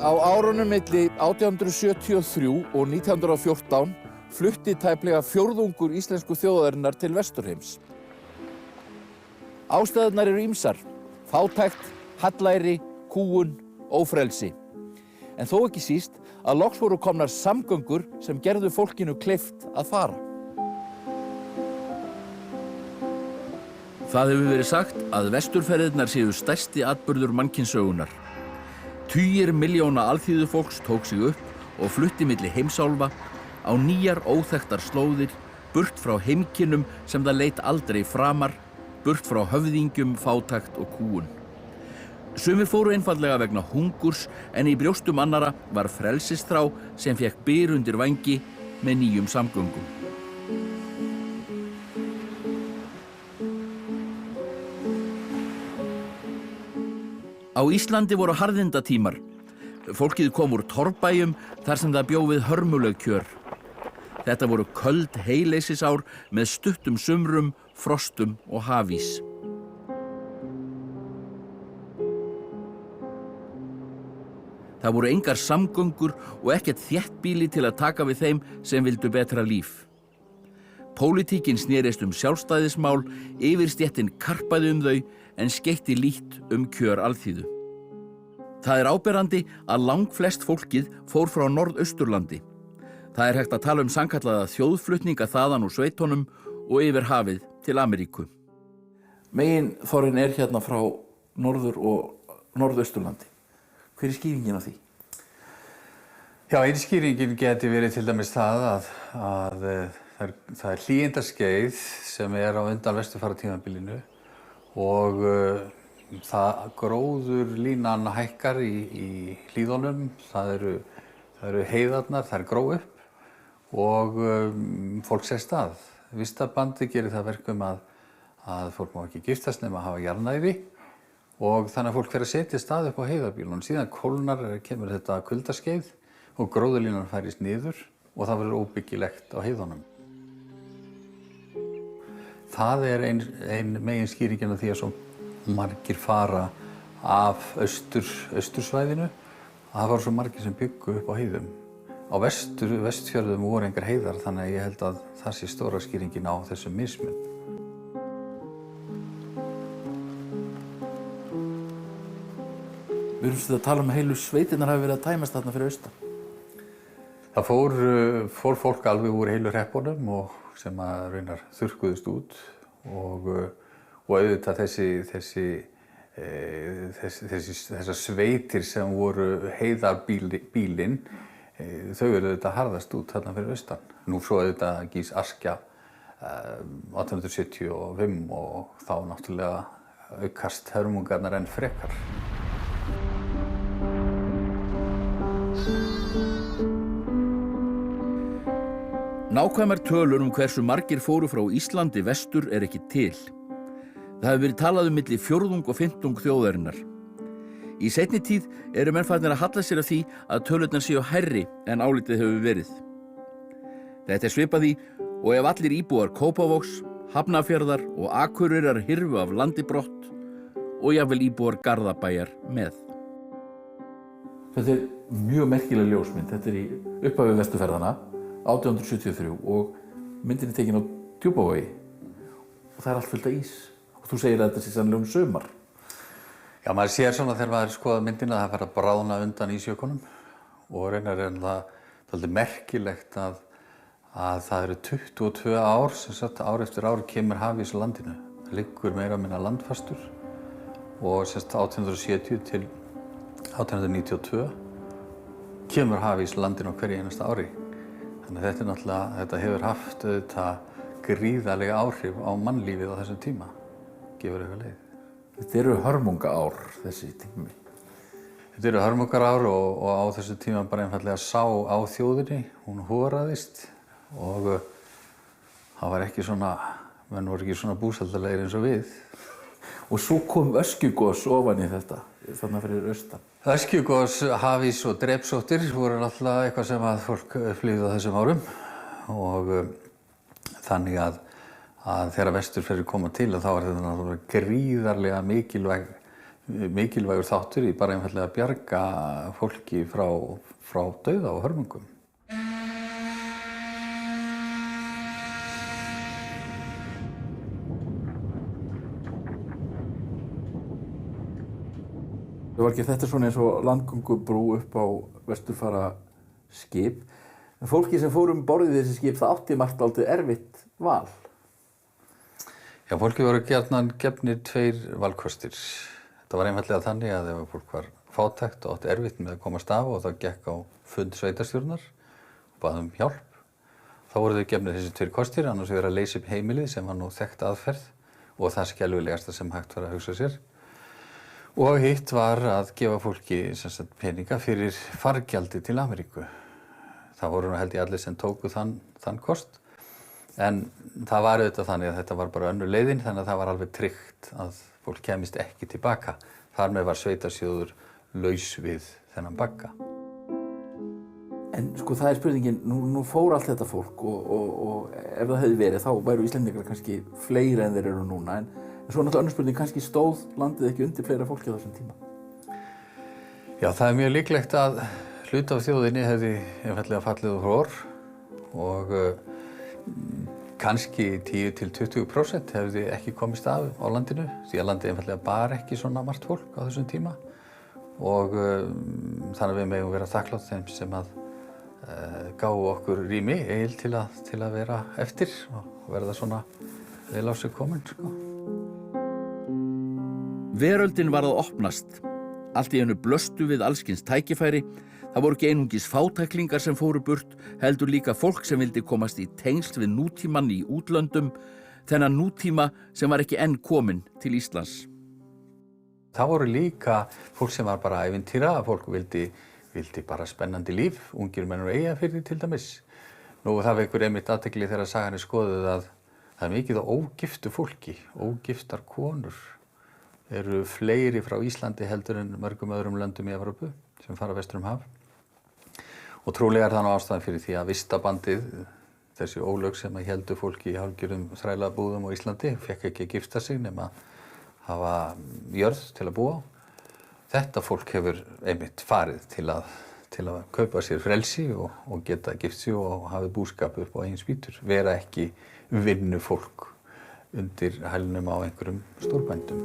Á árunum milli 1873 og 1914 flutti tæplega fjórðungur íslensku þjóðarinnar til Vesturheims. Ástæðurnar eru ýmsar: fátækt, hallæri, kúgun, ófrelsi. En þó ekki síst að loks voru komnar samgöngur sem gerðu fólkinu kleift að fara. Það hefur verið sagt að vesturferðirnar séu stærsti atburður mannkynssögunnar. Tugir milljóna alþýðufólks tók sig upp og flutti milli heimsálfa á nýjar óþekktar slóðir, burt frá heimkynnum sem það leit aldrei framar, burt frá höfðingjum, fátækt og kúgun. Sumir fóru einfaldlega vegna hungurs, en í brjóstum annara var frelsisþrá sem fékk byr undir vængi með nýjum samgöngum. Á Íslandi voru harðindatímar. Fólkið kom úr torfbæjum þar sem það bjó við hörmuleg kjör. Þetta voru köld heyleysisár með stuttum sumrum, frostum og hafís. Það voru engar samgöngur og ekkert þéttbýli til að taka við þeim sem vildu betra líf. Pólitíkin snerist sjálfstæðismál, yfirstéttin karpaði þau en skeytti lítt kjör alþýðu. Það er áberandi að langflest fólkið fór frá Norðausturlandi. Það er hægt að tala sannkallaða þjóðflutninga þaðan úr sveitunum og yfir hafið til Ameríku. Meginþorrinn er hérna frá Norður- og Norðausturlandi. Hver er skýringin á því? Já, ein skýringin geti verið til dæmis það að það er hlýindaskeið sem er á undan vesturfaratímabilinu og það gróðurlínan hækkar í hlíðunum, það eru heiðarnar, það er gró upp og fólk sest að. Vistarbandið gerir það verkum að fólk má ekki giftast nema að hafa jarðnæði og þannig að fólk fer að setja stað upp á heiðarbílunum. Síðan kólnar kemur þetta kuldaskeið og gróðurlínan færist niður og það verður óbyggilegt á heiðunum. Það er ein megin skýringin af því að svo margir fara af austursvæðinu að það var svo margir sem byggu upp á heiðum. Á vestfjörðum voru engar heiðar þannig að ég held að það sé stóra skýringin á þessum mismun. Við erum að tala að heilu sveitirnar hafi verið að tæmast þarna fyrir austan. Það fór fólk alveg úr heilu hreppunum og sem að raunar þurrkuðust út og auðvitað þessar sveitir sem voru heiðarbýlin, þau eru auðvitað harðast út þarna fyrir austan. Nú svo auðvitað gís Askja 1875 og þá náttúrulega aukast hörmungarnar enn frekar. Nákvæmar tölur hversu margir fóru frá Íslandi vestur er ekki til. Það hefur verið talað milli fjórðung og fimmtung þjóðarinnar. Í seinni tíð eru menn farnir að halla sér af því að tölurnar séu hærri en álitið hefur verið. Þetta er svipað því og ef allir íbúar Kópavogs, Hafnarfjarðar og Akureyrar hyrfu af landi brott og jafnvel íbúar Garðabæjar með. Þetta er mjög merkileg ljósmynd. Þetta er í upphafi vesturferðanna 1873 og myndin er tekin á Djúpavogi og það er allt fullt af ís. Og þú segir að þetta sé sannlega sumar. Já, maður sér svona þegar maður skoðar myndina að það fer að bráðna undan ísjökunum og raunar er það dálítið merkilegt að það eru 22 ár, sem sagt ár eftir ár kemur hafís á landinu. Það liggur meira og minna landfastur og sem sagt 1870 til 1892 kemur hafís á landinu á hverju einasta ári. Þannig að þetta hefur haft auðvitað gríðarlega áhrif á mannlífið á þessum tíma, gefur eitthvað leið. Þetta eru hörmungaár, þessi tími. Þetta eru hörmungarár og á þessu tíma bara einfaldlega sá á þjóðinni, hún horaðist og það var ekki svona, menn voru ekki svona búsaldarlegir eins og við. Og svo kom öskjugos ofan í þetta, þarna fyrir austan. Öskjugos, hafís og drepsóttir voru alltaf eitthvað sem að fólk upplifði á þessum árum og þannig að þegar vesturferðir koma til þá var þetta náttúrulega gríðarlega mikilvægur þáttur í bara einfaldlega að bjarga fólki frá dauða og hörmungum. Þetta er svona eins og landgöngubrú upp á vesturfara skip. En fólki sem fór borð í þessi skip, það átti margt dálítið erfitt val. Já, fólki voru gjarnan gefnir tveir valkostir. Þetta var einfaldlega þannig að ef fólk var fátækt og átti erfitt með að komast af og það gekk á fund sveitarstjórnar og bað hjálp, þá voru þau gefnir þessi tveir kostir, annars vegar að leysa upp heimilið sem var nú þekkt aðferð og það skelfilegasta sem hægt var að hugsa sér. Og hitt var að gefa fólki peninga fyrir fargjaldi til Ameríku. Það voru held ég allir sem tóku þann kost. En það var auðvitað þannig að þetta var bara önnur leiðin, þannig að það var alveg tryggt að fólk kemist ekki tilbaka. Þar með var sveitarsjóður laus við þennan bagga. En sko það er spurningin, nú fór allt þetta fólk og ef það hefði verið þá væru Íslendingar kannski fleiri en þeir eru núna. En svo náttúrulega önnur spurning, kannski stóð landið ekki undir fleira fólki á þessum tíma? Já, það er mjög líklegt að hluti af þjóðinni hefði einfaldlega fallið úr hor og kannski 10–20% hefði ekki komist af á landinu því að landið einfaldlega bar ekki svona margt fólk á þessum tíma og þannig að við megum vera þakklátt þeim sem að gáfu okkur rými til að vera eftir og verða svona vel á sig komin, sko. Veröldin var að opnast. Allt í einu blöstu við allskyns tækifæri. Það voru ekki einungis fátæklingar sem fóru burt, heldur líka fólk sem vildi komast í tengsl við nútímann í útlöndum, þennan nútíma sem var ekki enn kominn til Íslands. Það voru líka fólk sem var bara ævintýra, fólk vildi bara spennandi líf, ungir menn úr Eyjafirði til dæmis. Nú það vekur einmitt athygli þegar sagan er skoðuð að það er mikið á ógiftu fólki, ógiftar konur eru fleiri frá Íslandi heldur en mörgum öðrum löndum í Evrópu sem fara vestur haf. Og trúlega er það nú ástæðan fyrir því að vistabandið, þessi ólög sem héldu fólki í hálfgerðum þrælabúðum á Íslandi, fékk ekki að gifta sig nema hafa jörð til að búa á. Þetta fólk hefur einmitt farið til að kaupa sér frelsi og geta gift sig og hafa búskap upp á eigin spýtur, vera ekki vinnufólk undir hælnum á einhverjum stórbændum.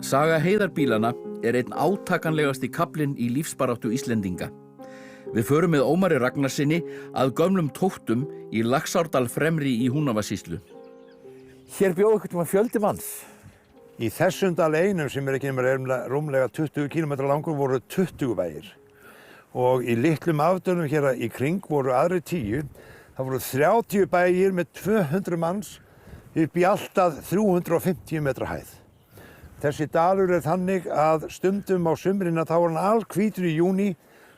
Saga heiðarbílanna er einn átakanlegasti kaflinn í lífsbaráttu Íslendinga. Við förum með Ómari Ragnarsinni að gömlum tóttum í Laxárdal fremri í Húnavatnssýslu. Hér bjó einhvern tímann fjöldi manns. Í þessum dal einum sem er ekki nema rúmlega 20 km langur voru 20 bæir. Og í litlum afdölum hér í kring voru aðri 10. Það voru 30 bæir með 200 manns upp í alltaf 350 metra hæð. Þessi dalur er þannig að stundum á sumrina þá var hann alhvítur í júní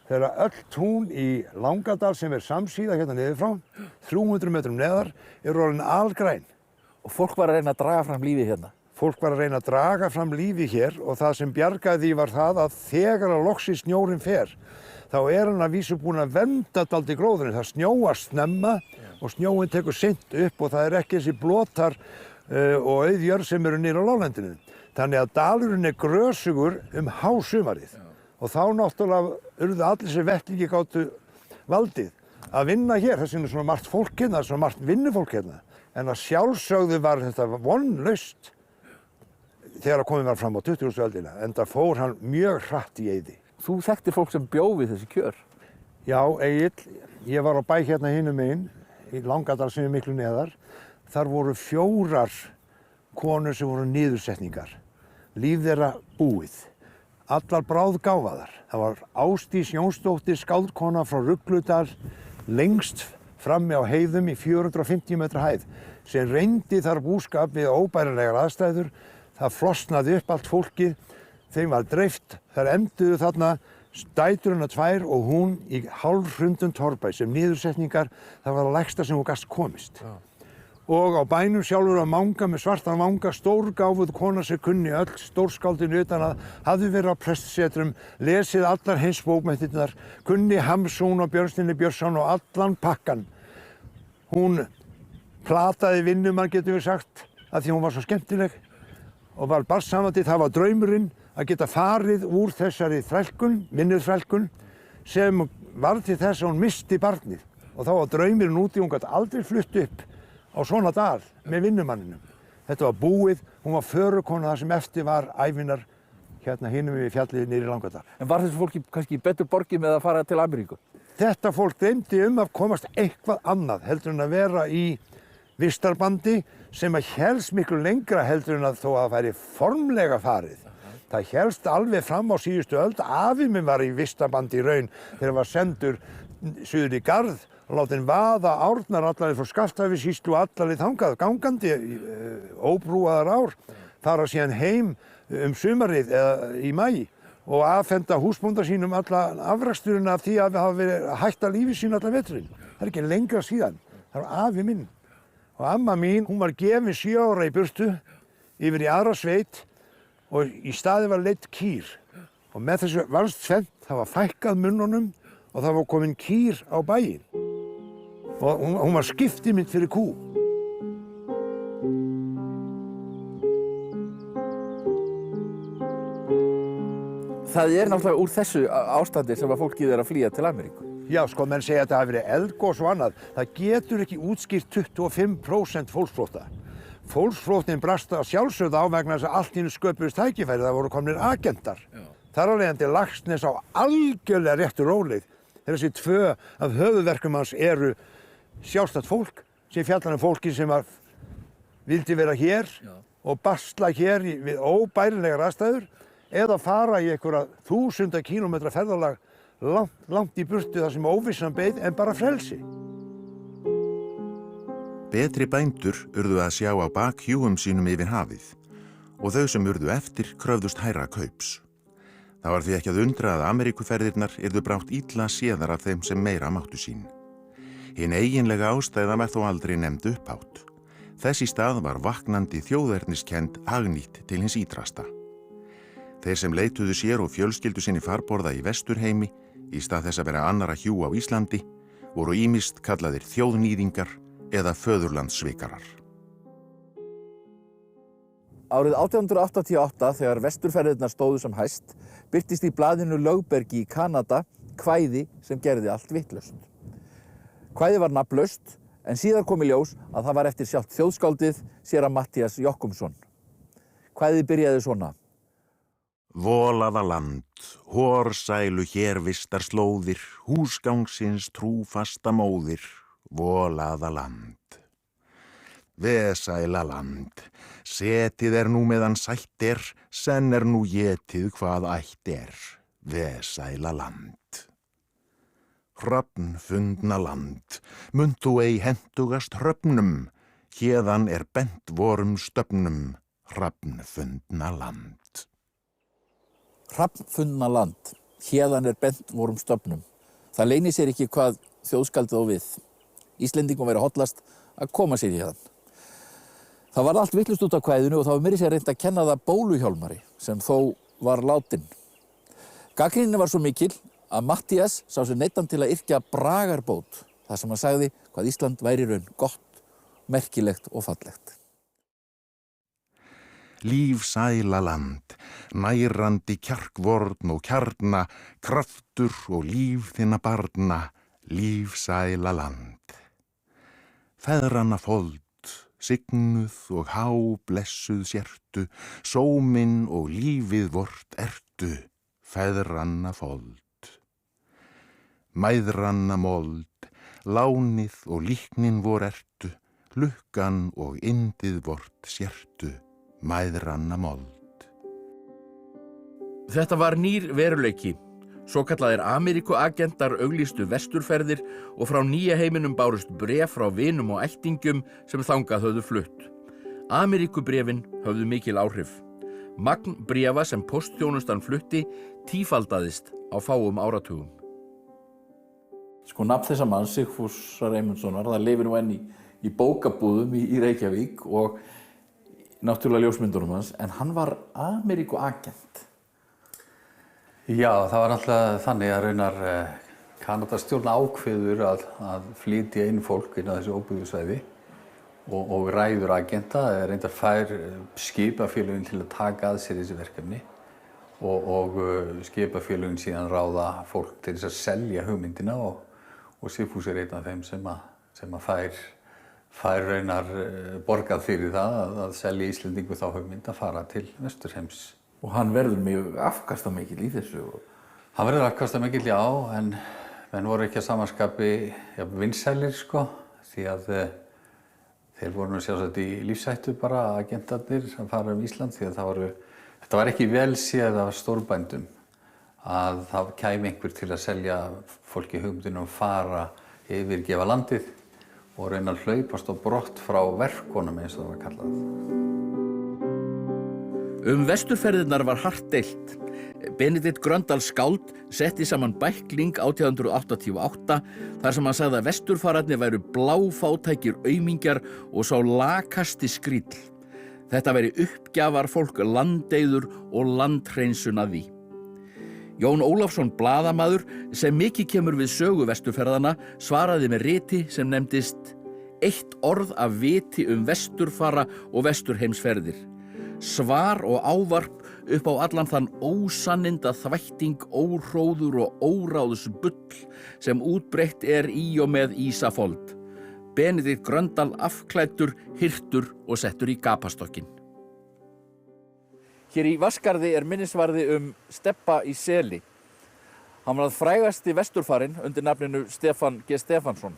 þegar öll tún í Langadal sem er samsíða hérna niður frá, 300 metrum neðar, eru orðin algræn. Og fólk var að reyna að draga fram lífið hérna. Fólk var að reyna að draga fram lífið hér og það sem bjargaði því var það að þegar að loksins snjórinn fer, þá er hann að vísu búinn að vernda dálítið gróðurinn. Það snjóar snemma og snjóinn tekur seint upp og það er ekki þessi blotar og auðjörð sem eru niður á láglendinu. Þannig að dalurinn er grösugur hásumarið og þá náttúrulega urðu allir sem vettlingi gátu valdið að vinna hér. Þess vegna er svona margt fólk hérna, svona margt vinnufólk hérna. En að sjálfsögðu var þetta vonlaust þegar komið var fram á 20. öldina, enda fór hann mjög hratt í eyði. Þú þekktir fólk sem bjó við þessi kjör? Já, Egill, ég var á bæ hérna hinum megin, í Langadal sem er miklu neðar. Þar voru 4 konur sem voru niðursetningar. Líf þeirra búið. Allar bráðgáfaðar. Það var Ásdís Jónsdóttir, skáldkona frá Rugludal, lengst frammi á heiðum í 450 metra hæð sem reyndi þar búskap við óbærilegar aðstæður. Það flosnaði upp allt fólkið, þeim var dreift, þær enduðu þarna dæturina 2 og hún í hálfhrundum torfbæ sem niðursetningar, það var að lægsta sem hún gast komist. Já. Og á bænum sjálfur að manga með svartan manga, stórgáfuð kona sem kunni öll stórskáldin utan að hafði verið á prestsetrum, lesið allar heimsbókmenntirnar, kunni Hamsun og Björnssyni Björnsson og allan pakkan. Hún plataði vinnumann, getum við sagt, að því hún var svo skemmtileg og var barnsamandi. Það var draumurinn að geta farið úr þessari þrælkun, minniðþrælkun, sem var til þess að hún misti barnið. Og þá var draumurinn úti, hún gat aldrei flutt upp á svona dal með vinnumanninum. Þetta var búið, hún var förukona það sem eftir var ævinar hérna hinum við fjallið niður í Langadal. En var þessu fólki kannski betur borgið með að fara til Ameríku? Þetta fólk dreymdi að komast eitthvað annað heldur en að vera í vistarbandi sem að hélst miklu lengra heldur en að þó að það væri formlega farið. Það hélst alveg fram á síðustu öld. Afi minn var í vistarbandi í raun þegar var sendur suður í Garð og látinn vaða árnar allarleið frá Skaftafellssýslu og allarleið þangað gangandi óbrúaðar ár, fara síðan heim sumarið eða í maí og afhenda húsbónda sínum alla afraksturinn af því að hafa verið að hætta lífi sín allan veturinn. Það er ekki lengra síðan. Það var afi minn. Og amma mín, hún var gefin 7 ára í burtu yfir í aðra sveit og í staði var leidd kýr. Og með þessu vannst tvennt, það var fækkað munnunum og það var komin kýr á bæinn. Og hún var skiptimynd fyrir kú. Það er náttúrulega úr þessu ástandi sem að fólkið er að flýja til Ameríku. Já, sko, menn segja að þetta hafi verið eldgos og annað. Það getur ekki útskýrt 25% fólksflótta. Fólksflóttin brast að sjálfsögðu á vegna þess að allt í einu sköpuðust tækifæri, það voru komnir agentar. Þar af leiðandi Laxness á algjörlega réttu róleið. Þessi 2 af höfuðverkum hans eru sjálfstætt fólk, sem fjallar fólki sem vildi vera hér og basla hér við óbærilegar aðstæður eða fara í einhverja 1000 kílómetra ferðalag langt í burtu þar sem óvissan beið en bara frelsi. Betri bændur urðu að sjá á bakhjúum sínum yfir hafið og þau sem urðu eftir kröfðust hærra kaups. Það var því ekki að undra að Ameríkuferðirnar yrðu brátt illa séðar af þeim sem meira máttu sín. Hin eiginlega ástæða var þó aldrei nefnd upphátt. Þess í stað var vaknandi þjóðerniskennd hagnýtt til hins ítrasta. Þeir sem leituðu sér og fjölskyldu sinni farborða í Vesturheimi, í stað þess að vera annarra hjú á Íslandi, voru ýmist kallaðir þjóðnýðingar eða föðurlandssvikarar. Árið 1888, þegar vesturferðirnar stóðu sem hæst, birtist í blaðinu Lögbergi í Kanada kvæði sem gerði allt vitlaust. Kvæði var nafnlaust, en síðar kom í ljós að það var eftir sjálft þjóðskáldið séra Matthías Jochumsson. Kvæðið byrjaði svona. Volaða land, horsælu hér vistar slóðir, húsgangsins trúfasta móðir, volaða land. Vesæla land, setið nú meðan sætt senn nú getið hvað ætt vesæla land. Hrafn fundna land, munt þú ei hentugast hröfnum, héðan bent vorum stöfnum, hrafn fundna land. Hrafn fundna land, héðan bent vorum stöfnum. Það leynir sér ekki hvað þjóðskaldið á við. Íslendingum verið hollast að koma sér héðan. Það varð allt vitlaust út af kvæðinu og það var meira sér reynt að kenna það Bóluhjálmari, sem þó var látinn. Gagnrýnin var svo mikil að Matthías sá sér neyddan til að yrkja bragarbót, þar sem hann sagði hvað Ísland væri í raun gott, merkilegt og fallegt. Lífsæla land, nærandi kjarkvorn og kjarna, kraftur og líf þinna barna, lífsæla land. Feðranna fold, signuð og há blessuð sértu, sóminn og lífið vort ertu, feðranna fold. Mæðranna mold, lánið og líknin vor ertu, lukkan og yndið vort sértu, mæðranna mold. Þetta var nýr veruleiki. Svokallaðir Ameríkuagentar auglýstu vesturferðir og frá nýja heiminum bárust bréf frá vinum og ættingjum sem þangað höfðu flutt. Ameríkubréfin höfðu mikil áhrif. Magn bréfa sem póstþjónustan flutti tífaldaðist á fáum áratugum. Sko nafn þessa manns, Sigfúsar Eymundssonar, það lifir nú enn í bókabúðum í Reykjavík og náttúrulega ljósmyndunum hans, en hann var Ameríkuagent. Já, það var alltaf þannig að raunar Kanadastjórn ákveður að flytja inn fólk inn á þessu óbyggðu svæði og ræður agenta, reyndar fær skipafélögin til að taka að sér þessi verkefni og skipafélögin síðan ráða fólk til þess að selja hugmyndina og Sigfús einn af þeim sem að fær raunar borgað fyrir það að selja Íslendingu þá hugmynd að fara til Vesturheims. Og hann verður mjög afkastamikill í þessu. Hann verður afkastamikill, já, en menn voru ekki að samanskapi vinsælir, sko, því að þeir voru nú sjálfsagt í lífshættu bara, agentarnir að fara Ísland, því að þetta var ekki vel séð af stórbændum að það kæmi einhver til að selja fólki hugmyndina og fara yfirgefa landið og reyna að hlaupast á brott frá verkunum eins og það var kallað. Vesturferðirnar var hart deilt. Benedikt Gröndal skáld setti saman bækling 1888 þar sem hann sagði að vesturfararnir væru bláfátækir aumingjar og sá lakasti skríll. Þetta væri uppgjafar fólk landeyður og landhreinsun að því. Jón Ólafsson blaðamaður sem mikið kemur við sögu vesturferðana svaraði með riti sem nefndist Eitt orð af viti vesturfara og vesturheimsferðir. Svar og ávarp upp á allan þann ósanninda þvætting, óhróður og óráðs bull sem útbreitt í og með Ísafold. Benedikt Gröndal afklæddur, hirtur og settur í gapastokkin. Hér í Vatnsgarði minnisvarði Stebba í Seli. Hann var frægasti vesturfarinn undir nafninu Stefán G. Stefánsson.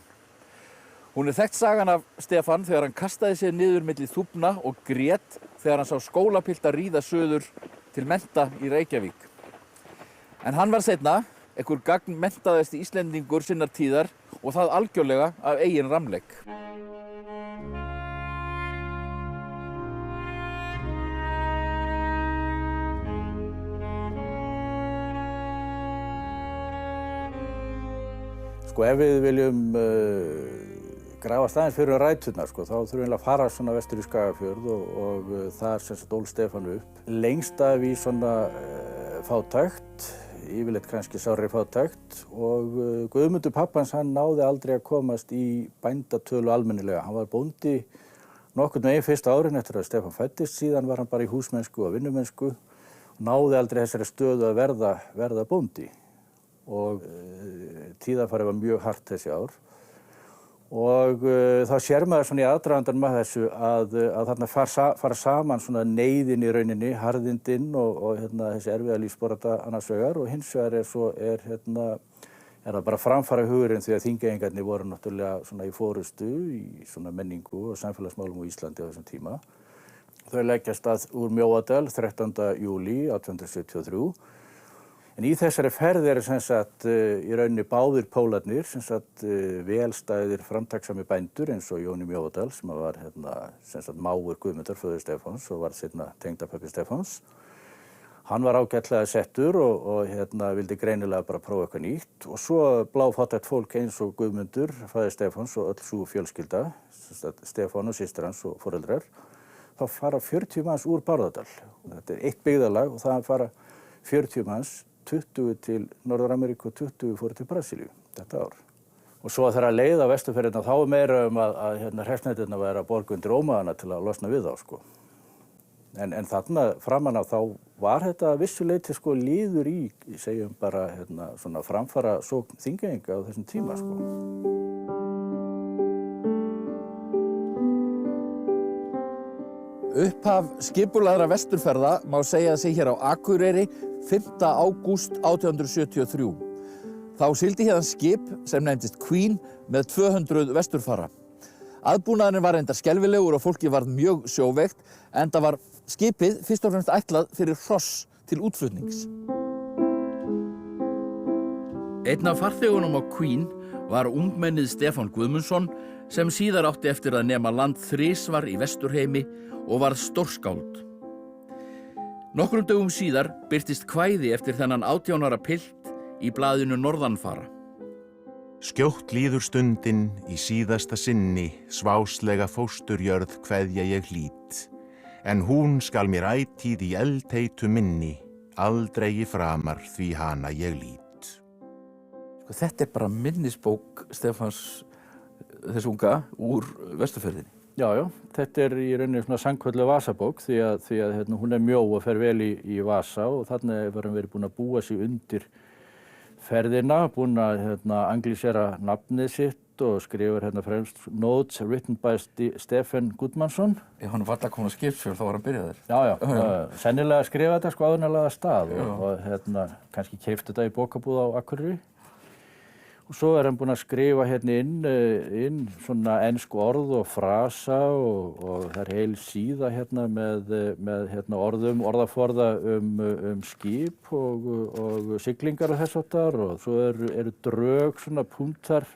Hún þekkt sagan af Stefán þegar hann kastaði sér niður milli þúfna og grét þegar hann sá skólapilta ríða suður til mennta í Reykjavík. En hann var seinna einhver gagnmenntaðasti Íslendingur sinnar tíðar og það algjörlega af eigin rammleik. Sko ef við viljum grafa staðins fyrir ræturnar, sko, þá þurfum við að fara svona vestur í Skagafjörð og þar sem sagt ól Stefán upp. Lengst af í svona fátækt, yfirleitt kannski sárri fátækt og Guðmundur pappans hann náði aldrei að komast í bændatölu almennilega. Hann var bóndi nokkurn veginn fyrsta árin eftir að Stefán fæddist, síðan var hann bara í húsmennsku og vinnumennsku og náði aldrei þessari stöðu að verða bóndi. Og tíðarfarið var mjög hart þessi ár og þá sér maður svona í aðdragandanum að þessu að þarna fara saman svona neyðin í rauninni, harðindin og þessi erfiða lífsbaráttu annars vegar og hins vegar er það bara framfara hugurinn því að þingeyingarnir voru náttúrulega svona í forystu í svona menningu og samfélagsmálum á Íslandi á þessum tíma. Þau leggjast að úr Mjóadal 13. júlí 1873. En í þessari ferð sem sagt í rauninni báðir pólarnir, sem sagt velstæðir framtakssami bændur eins og Jón í Mjóadal sem var sem sagt mágur Guðmundar föður Stefáns og var seinna tengdapabbi Stefáns. Hann var ágætlega settur og vildi greinilega bara prófa eitthvað nýtt og svo bláfátækt fólk eins og Guðmundur, faðir Stefáns og öll sú fjölskylda, sem sagt Stefán og systir hans og foreldrar, þá fara 40 manns úr Bárðardal. Þetta eitt byggðarlag og það fara 40 manns 20 til Norður-Ameríku og 20 fóru til Brasilíu þetta ár. Og svo þegar að leiða vesturferðina þá meira að hreppsnættirna væri að borga undir ómaðana til að losna við þá, sko. En þarna framan á þá var þetta að vissu leyti sko liður í, segjum bara svona framfara sókn Þingeyinga á þessum tíma, sko. Upphaf skipulagðra vesturferða má segja sig hér á Akureyri 5. ágúst 1873. Þá sigldi hérna skip sem nefndist Queen með 200 vesturfara. Aðbúnaðurinn var reyndar skelfilegur og fólkið varð mjög sjóveikt, enda var skipið fyrst og fremst ætlað fyrir hross til útflutnings. Einn af farþegunum á Queen var ungmennið Stefán Guðmundsson sem síðar átti eftir að nema land þrisvar í Vesturheimi og varð stórskáld. Nokkrum dögum síðar birtist kvæði eftir þennan 18 ára pilt í blaðinu Norðanfara. Skjótt líður stundin í síðasta sinni, sváslega fósturjörð kveðja ég hlýt, en hún skal mér ætíð í eldheitu minni, aldrei framar því hana ég lít. Þetta bara minnisbók Stefáns þess unga úr Vesturfirðinni. Já, þetta í rauninni svona sannkölluð vasabók því að hún mjó og fer vel í vasa og þarna var hann verið búinn að búa sig undir ferðina, búinn að anglísera nafnið sitt og skrifar fremst Notes written by Stefán Guðmundsson. Hann var alltaf komin að Skipsfjörð, þá var hann byrjaður. Já, sennilega skrifa þetta áður en að laga stað og kannski keypti þetta í bókabúð á Akureyri. Og svo hann búinn að skrifa inn svona ensk orð og frasa og það heil síða með orðaforða skip og siglingar og þess háttar og svo eru drög svona punktar,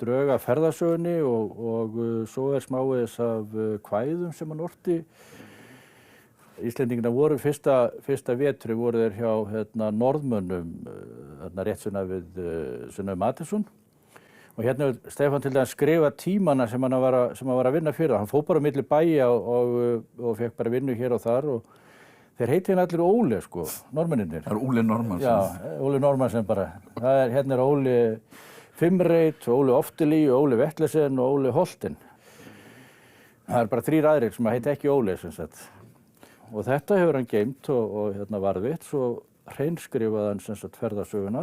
drög af ferðasögunni og svo smáis af kvæðum sem hann orti. Íslendingarnir voru fyrsta vetri voru þeir hjá norðmönnum rétt sunnan við Mattisson og hefur Stefán til dæmis skrifað tímana sem hann var að vinna fyrir. Hann fór bara á milli bæja og fekk bara vinnu hér og þar og þeir heiti hann allir Óli norðmennirnir. Það Óli Normansen. Já, Óli Normansen bara. Hérna Óli Fimmreit, Óli Ofteli, Óli Vettlesen og Óli Holten. Það bara 3 aðrir sem heiti ekki Óli sem sagt. Og þetta hefur hann geymt og varðvitt, svo hreinskrifaði hann sem sagt ferðasöguna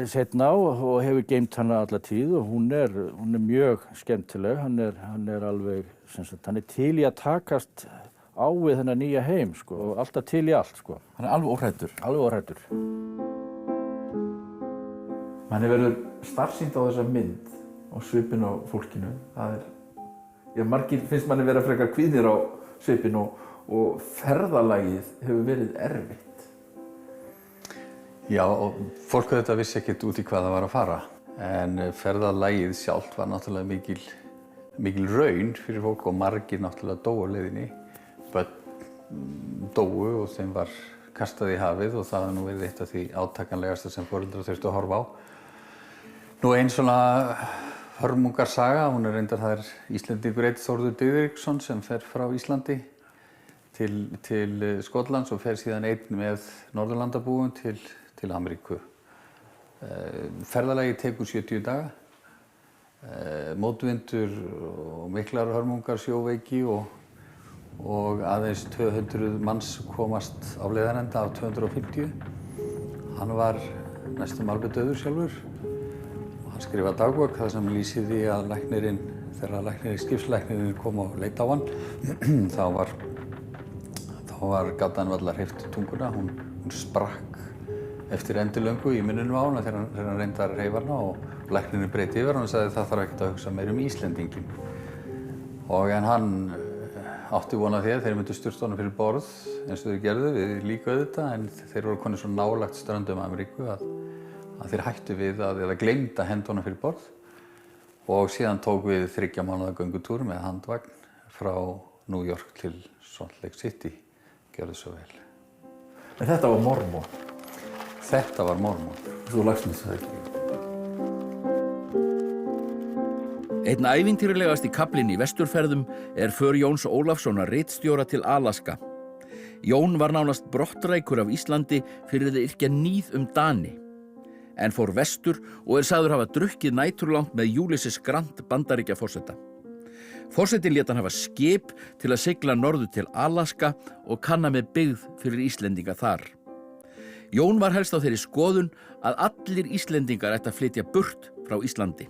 seinna og hefur geymt hana alla tíð og hún er mjög skemmtileg. Hann er alveg sem sagt, hann til í að takast á við þennan nýja heim og alltaf til í allt Hann alveg óhræddur. Alveg óhræddur. Manni verður starfsýnt á þessa mynd og svipinn á fólkinu. Margir finnst manni vera frekar kvíðir á svipinn og ferðalagið hefur verið erfitt. Já, og fólk auðvitað vissi ekkert út í hvað það var að fara. En ferðalagið sjálft var náttúrulega mikil raun fyrir fólk og margir náttúrulega dóu á leiðinni. Börn dóu og þeim var kastað í hafið og það hefur verið eitt af því átakanlegasta sem foreldrar þurftu að horfa á. Nú ein svona hörmungarsaga, hún reyndar það Íslendingur einn Þórður Diðriksson sem fer frá Íslandi til Skotlands og fer síðan einn með Norðurlandabúum til Ameríku. Ferðalagið tekur 70 daga, mótvindur og miklar hörmungar, sjóveiki og aðeins 200 manns komast á leiðarenda af 250. Hann var næstum alveg dauður sjálfur. Hann skrifaði dagbók þar sem lýsir því að þegar skipslæknirinn kom og leit á hann, þá gat hann varla hreyft tunguna. Hún sprakk eftir endilöngu í muninum á hana þegar hann reyndi að hreyfa hana og læknirinn breyti yfir hann og sagði það þarf ekkert að hugsa meira Íslendinginn. En hann átti von á því að þeir myndu sturta honum fyrir borð eins og þeir gerðu, við líka auðvitað, en þeir voru konir svo nálægt ströndum Ameríku að þeir hættu við eða gleymdu að henda honum fyrir borð og síðan tók við 3 mánaða göngutúr með handvagn frá New York til Salt Lake City. Gjörðu svo vel. En þetta var Mormon? Þetta var Mormon. Svo Laxness það ekki. Einn ævintýralegasti kaflinn í Vesturferðum er för Jóns Ólafssonar ritstjóra til Alaska. Jón var nánast brottrækur af Íslandi fyrir að yrkja níð Dani. En fór vestur og sagður hafa drukkið næturlangt með Ulysses Grant Bandaríkjaforseta. Forsetinn lét hann hafa skip til að sigla norður til Alaska og kanna með byggð fyrir Íslendinga þar. Jón var helst á þeirri skoðun að allir Íslendingar ættu að flytja burt frá Íslandi.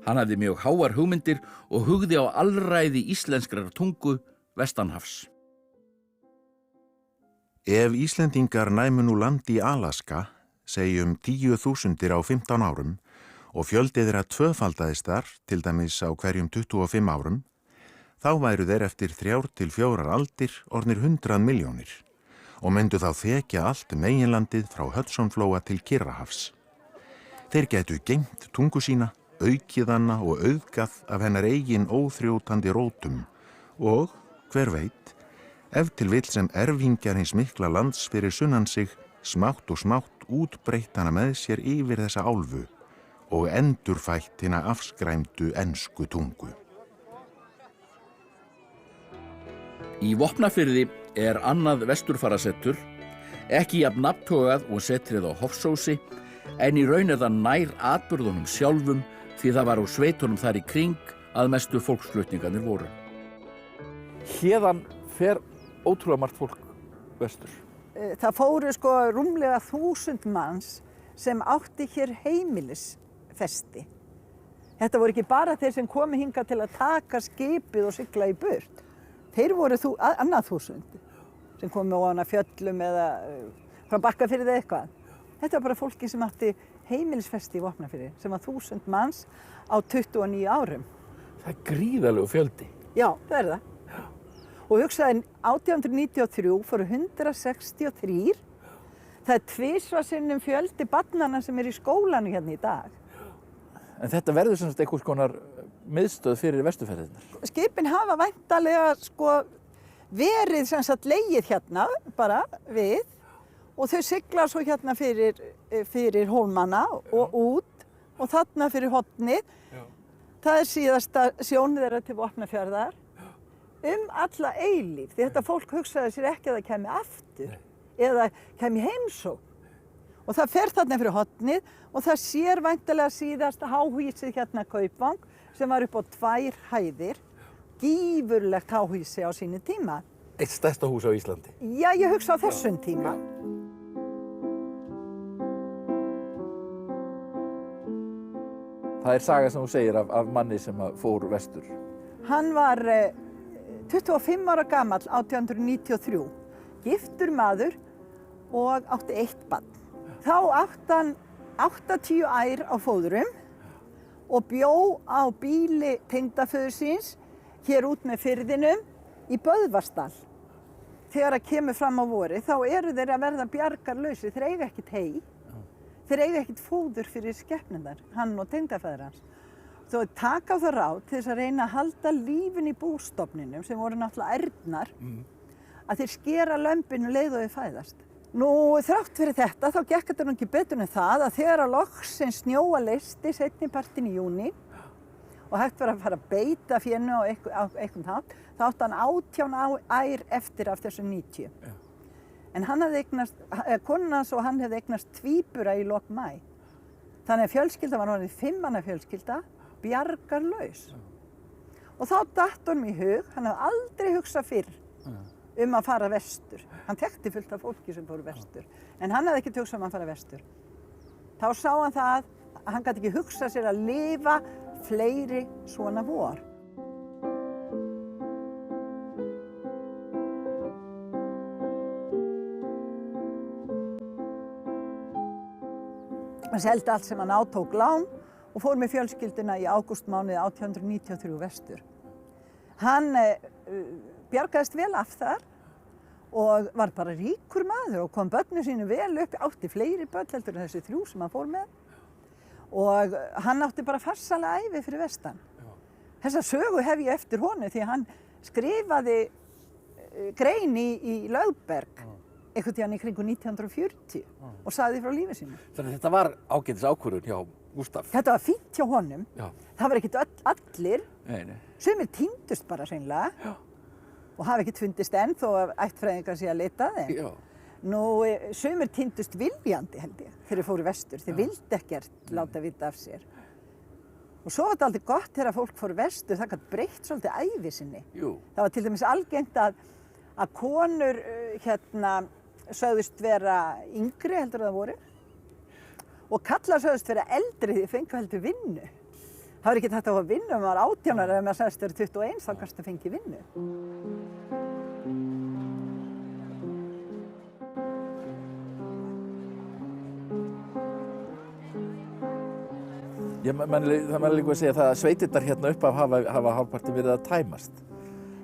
Hann hafði mjög háar hugmyndir og hugði á alræði íslenskrar tungu vestanhafs. Ef Íslendingar næmu nú land í Alaska, segjum 10.000 á 15 árum og fjöldið þeirra tvöfaldaðist þar, til dæmis á hverjum 25 árum, þá væru þeir eftir 3 til 4 aldir orðnir 100 milljónir og myndu þá þekja allt meginlandið frá Hudsonflóa til Kyrrahafs. Þeir gætu geymt tungu sína, aukið hana og auðgað af hennar eigin óþrjótandi rótum og, hver veit, ef til vill sem erfingjar hins mikla lands fyrir sunnan sig, smátt og smátt útbreytt hana með sér yfir þessa álfu og endurfætt hina afskræmdu ensku tungu. Í Vopnafirði er annað vesturfarasettur, ekki jafn nafntogað og setrið á Hofsósi, en í raun er það nær atburðunum sjálfum því það var á sveitunum þar í kring að mestu fólksflutningarnir voru. Héðan fer ótrúlega margt fólk vestur. Það fóru sko rúmlega 1000 manns sem átti hér heimilisfesti. Þetta voru ekki bara þeir sem komu hingað til að taka skipið og sigla í burt. Þeir voru annað 1000 sem komu ofan af fjöllum eða frá Bakkafirði eða eitthvað. Þetta var bara fólki sem átti heimilisfesti í Vopnafirði sem var 1000 manns á 29 árum. Það er gríðarlegur fjöldi. Já, það er það. Og hugsaði 1893 fóru 163. Það er tvisvarsinnum fjöldi barnanna sem er í skólanu hérna í dag. En þetta verður sem sagt einhvers konar miðstöð fyrir vesturferðirnar. Skipin hafa væntanlega sko verið sem sagt legið hérna bara við og þau sigla svo hérna fyrir Hólmana og út og þarna fyrir Hornið. Það er síðasta sjónið þeirra til Vopnafjarðar. Alla eilíf, því þetta fólk hugsaði sér ekki að það kæmi aftur eða kæmi heimsókn. Og það fer þarna fyrir Hornið og það sér væntanlega síðast háhýsið hérna Kaupvang sem var upp á 2 hæðir, gífurlegt háhýsi á sínu tíma. Eitt stærsta hús á Íslandi. Já, ég hugsa á þessum tíma. Það er saga sem þú segir af manni sem fór vestur. Hann var 25 ára gamall 1893, giftur maður og átti 1 barn. Þá átti hann 80 ær á fóðrum og bjó á bíli tengdaföður síns hér út með firðinum í Böðvarsdal. Þegar það kemur fram á vori þá eru þeir að verða bjargarlausir, þeir eiga ekkert hey, þeir eiga ekkert fóður fyrir skepnurnar, hann og tengdaföður hans. Svo taka á það ráð til þess að reyna að halda lífin í bústofninum sem voru náttúrulega ærnar, að þeir skera lömbinu leið og þau fæðast. Nú þrátt fyrir þetta þá gekk þetta nú ekki betur en það að þegar að loksins snjóa leysti seinni partinn í júní og hægt var að fara að beita fénu á einhvern hátt, þá átti hann 18 ær eftir af þessu 90. En hann hafði eignast, konan hans og hann hefði eignast tvíbura í lok maí. Þannig að fjölskylda var orðin 5 manna fjölskylda, bjargarlaus. Og þá datt honum í hug, hann hafði aldrei hugsað fyrr að fara vestur. Hann þekkti fullt af fólki sem fóru vestur, en hann hafði ekki hugsað að fara vestur. Þá sá hann það að hann gat ekki hugsað sér að lifa fleiri svona vor. Hann seldi allt sem hann átók lán og fór með fjölskylduna í ágústmánuði 1893 vestur. Hann bjargaðist vel af þar og var bara ríkur maður og kom börnum sínu vel upp, átti fleiri börn heldur en þessi 3 sem hann fór með. Og hann átti bara farsalega ævi fyrir vestan. Þessa sögu hef ég eftir honum því að hann skrifaði grein í Lögberg einhvern tíðan í kringu 1940 og sagði frá lífi sínu. Þannig að þetta var ágætis ákvörðun hjá Gústaf. Þetta var fínt hjá honum. Já. Það var ekkert allir. Nei. Sumir týndust bara hreinlega og hafa ekkert fundist enn þó að ættfræðingar sé að leita að þeim. Já. Nú, sumir týndust viljandi held ég þegar þeir fóru vestur. Þeir vildi ekkert láta vita af sér. Og svo var þetta aldrei gott þegar fólk fóru vestur, það gat breytt svolítið ævi sinni. Jú. Það var til dæmis algengt að konur sögðust vera yngri heldur en það voru og kallar sögðust vera eldri því fengu heldur vinnu. Það var ekki hægt að fá vinnu ef maður var 18 ára, ef maður sagðist vera 21 þá kannski að fengi vinnu. Það er líka að segja það að sveitirnar hérna upp af hafa hálfpartinn verið að tæmast.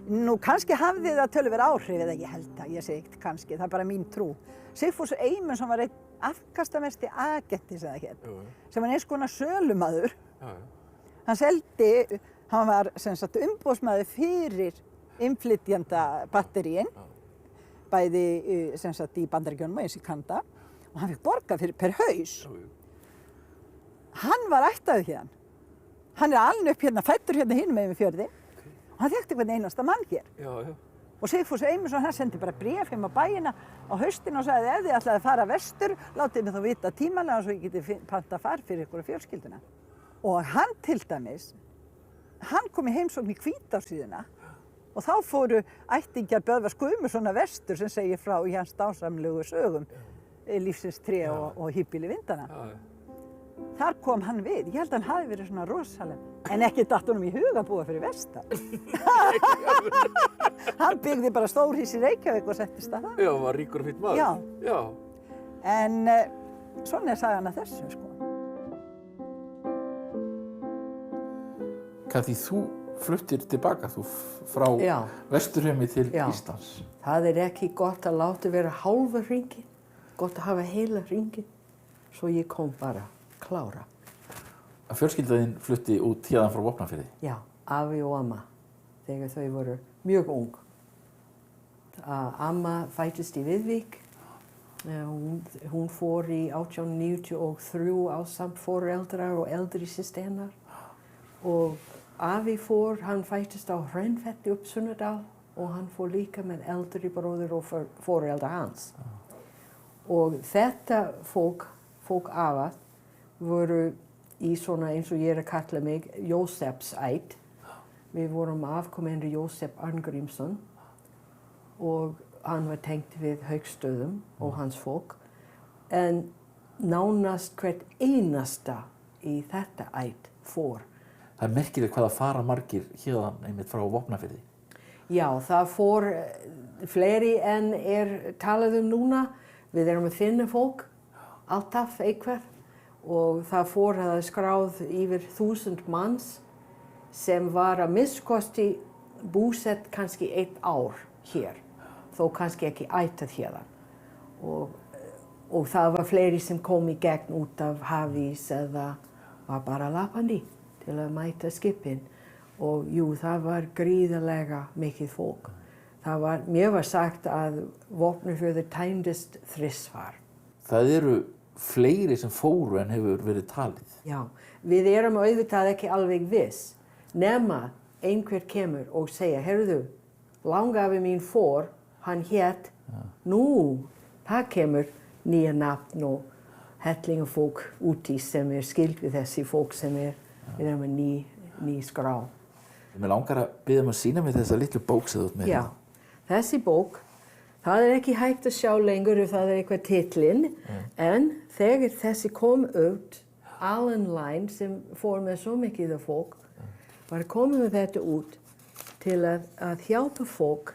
Nú, kannski hafði það töluverð áhrif eða ég held það, ég segi ekkert kannski, það er bara mín trú. Sigfús Eymundsson var einn afkastamesti agenti sem það hét, sem var eins konar sölumaður. Hann seldi, hann var sem sagt umboðsmaður fyrir innflytjanda batteríin, bæði sem sagt í Bandaríkjunum og eins í Kanada, og hann fikk borgað fyrir per haus. Hann var ættaður hérna. Hann alinn upp hérna, fæddur hérna hinum megin við fjörðinn. Og hann þekkti hvern einasta mann hér. Og Sigfús Eymundsson, hann sendi bara bréf heim á bæina á haustin og sagði ef þið ætlaði að fara vestur, látið mig þá vita tímalega svo ég geti panta far fyrir ykkur fjölskylduna. Og hann til dæmis, hann kom í heimsókn í Hvítársíðuna og þá fóru ættingjar Böðvars Guðmundssonar vestur sem segir frá í hans dásamlegu sögum Lífsins tré og híbýli vindana. Þar kom hann við. Ég held að hann hafi verið svona rosaleg. En ekki datt honum í hug að búa fyrir vestan. Hann byggði bara stórhýs í Reykjavík og settist að það. Já, var ríkur og fínn maður. Já. En svona er sagan að þessu, sko. Katý, þú fluttir tilbaka, þú frá Vesturheimi til Íslands. Það er ekki gott að láta vera hálfa hringinn, gott að hafa heila hringinn, svo ég kom bara klára. Fjölskyldan flutti út hérðan frá Vopnafirði? Já, afi og amma, þegar þau voru mjög ung. Amma fæddist í Viðvík, hún fór í 1893 ásamt foreldrar og eldri systur hennar. Og afi hann fæddist á Hraunfelli upp Sunnadal og hann fór líka með eldri bróður og foreldrar hans. Og þetta fólk afa voru í svona eins og ég að kalla mig Jósefsætt. Við vorum afkomendur Jósef Arngrímsson og hann var tengt við Haukstöðum og hans fólk. En nánast hvert einasta í þetta ætt fór. Það er merkilegt hvað að fara margir hérðan einmitt frá Vopnafirði. Já, það fór fleiri en talað núna. Við erum að finna fólk, alltaf eitthvað. Og það fór að skráð yfir 1000 manns sem var að misskosti búsett kannski 1 ár hér, þó kannski ekki ættað hérðan. Og það var fleiri sem kom í gegn út af hafís eða var bara lappandi til að mæta skipin. Og jú, það var gríðarlega mikið fólk. Mér var sagt að Vopnafjörður tæmdist 3 var. Það eru fleiri sem fóru en hefur verið talið. Já, við erum auðvitað ekki alveg viss, nema einhver kemur og segja, heyrðu, langafi mín fór, hann hét, nú, það kemur nýja nafn og hellingafólk úti sem skild við þessi fólk sem við erum með ný skrá. Mér langar að biðja að sýna mér þessa litlu bók sem þú ert með. Já, þessi bók, það er ekki hægt að sjá lengur ef það er eitthvað titlinn, en þegar þessi kom út, Allen Line sem fór með svo mikið af fólk, var komið með þetta út til að hjálpa fólk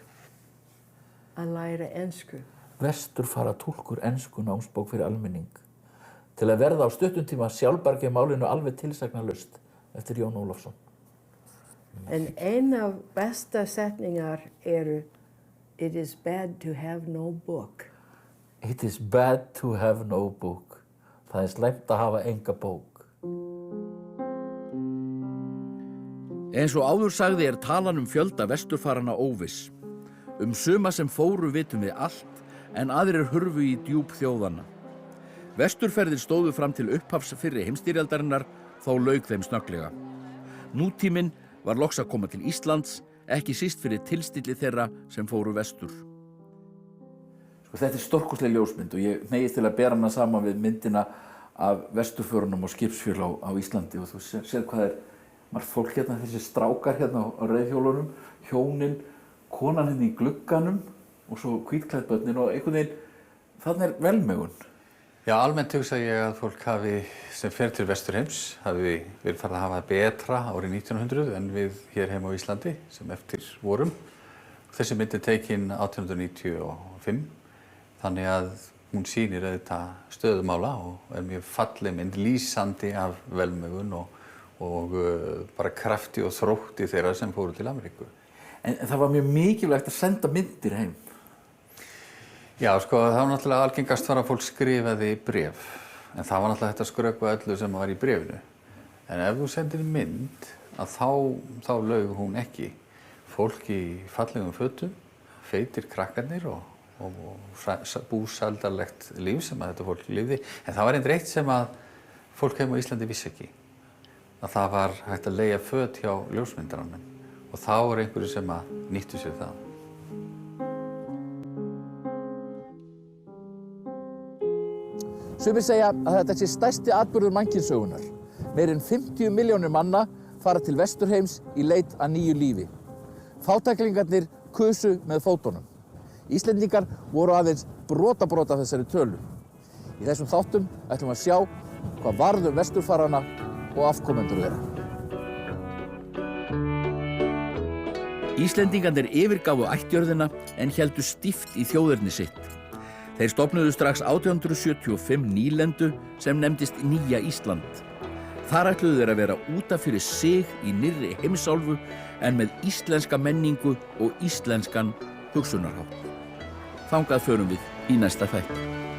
að læra ensku. Vesturfara túlkur ensku námsbók fyrir almenning til að verða á stuttum tíma sjálfbjarga málinu alveg tilsagnarlaust eftir Jón Ólafsson. En ein af besta setningar eru It is bad to have no book. It is bad to have no book. Það er slæmt að hafa enga bók. Eins og áður sagði talan fjölda vesturfarana óviss. Suma sem fóru vitum við allt, en aðrir hurfu í djúp þjóðanna. Vesturferðir stóðu fram til upphafs fyrri heimsstyrjaldarinnar, þó lauk þeim snögglega. Nútíminn var loks að koma til Íslands, ekki síst fyrir tilstilli þeirra sem fóru vestur. Þetta er stórkostleg ljósmynd og ég neyðist til að bera hana saman við myndina af vesturförunum og skipsfjöl á Íslandi og þú sér hvað margt fólk hérna, þessi strákar hérna á reiðhjólunum, hjónin, konan hérna í glugganum og svo hvítklædd-börnin og einhvern veginn, þarna velmegun. Já, almennt hugsa ég að fólk sem fer til Vesturheims hafi verið farið að hafa betra árið 1900 en við hér heima á Íslandi sem eftir vorum. Þessi mynd er tekin 1895, þannig að hún sýnir auðvitað stöðumála og er mjög falleg mynd, lýsandi af velmegun og bara krafti og þrótti þeirra sem fóru til Ameríku. En það var mjög mikilvægt að senda myndir heim. Já, sko, það var náttúrulega algengast var að fólk skrifaði bréf. En það var náttúrulega hægt að skrökva öllu sem var í bréfinu. En ef þú sendir mynd, að þá laug hún ekki. Fólk í fallegum fötum, feitir krakkarnir og búsaldarlegt líf sem að þetta fólk lifði. En það var eitt sem að fólk heim á Íslandi vissi ekki. Að það var hægt að leigja föt hjá ljósmyndaranum. Og þá var einhverju sem að nýttu sér það. Sumir segja að þetta sé stærsti atburður mannkynssögunnar. Meir en 50 milljónir manna fara til Vesturheims í leit að nýju lífi. Fátæklingarnir kusu með fótunum. Íslendingar voru aðeins brota þessari tölu. Í þessum þáttum ætlum við að sjá hvað varð vesturfarana og afkomendur þeirra. Íslendingarnir yfirgáfu ættjörðina en héldu stíft í þjóðerni sitt. Þeir stofnuðu strax 1875 nýlendu sem nefndist Nýja Ísland. Þar ætluðu þeir að vera útaf fyrir sig í nýrri heimsálfu en með íslenska menningu og íslenskan hugsunarhátt. Þangað förum við í næsta þætti.